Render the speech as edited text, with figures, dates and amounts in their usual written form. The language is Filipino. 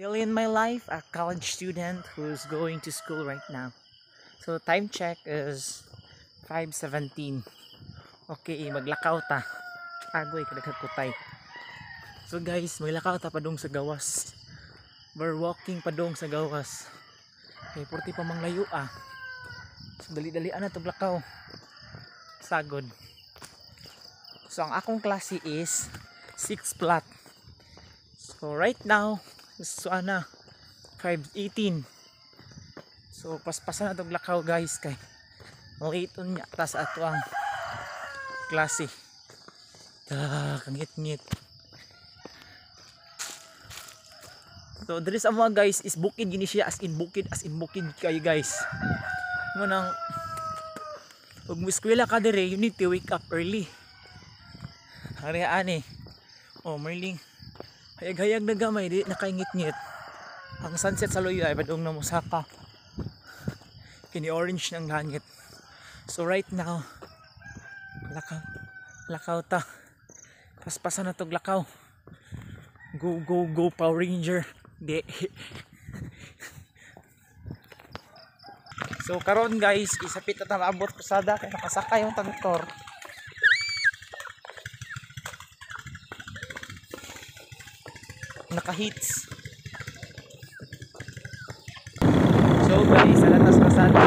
Still in my life, a college student who's going to school right now. So time check is 5:17. Okay, maglakaw ta. Agoy kadagkutay. So guys, maglakaw ta padung sa gawas. We're walking padung sa gawas. Okay, porti pa manglayo ah. So dali-dali ana to lakaw. Sagod. So ang akong klase is 6 flat. So right now, so ana 5:18. So paspasan na tong lakaw guys kay mauiton niya tas ato ang klase. Kangit-ngit. So diri sa mga guys is bukid gini siya, as in bukid kayo guys. Mo nang ug eskwela ka dire, you need to wake up early. Ari ani. Oh, merling. Hayag-hayag na gamay di nakaingit-ngit. Ang sunset sa loyo ay padung na musaka. Kini orange ng langit. So right now, lakaw ta. Paspasan na tog lakaw. Go Power Ranger. Di. So karon guys, isapit na abot pasada kay nakasakay yung traktor. Naka-hits. So guys, sa latas pasada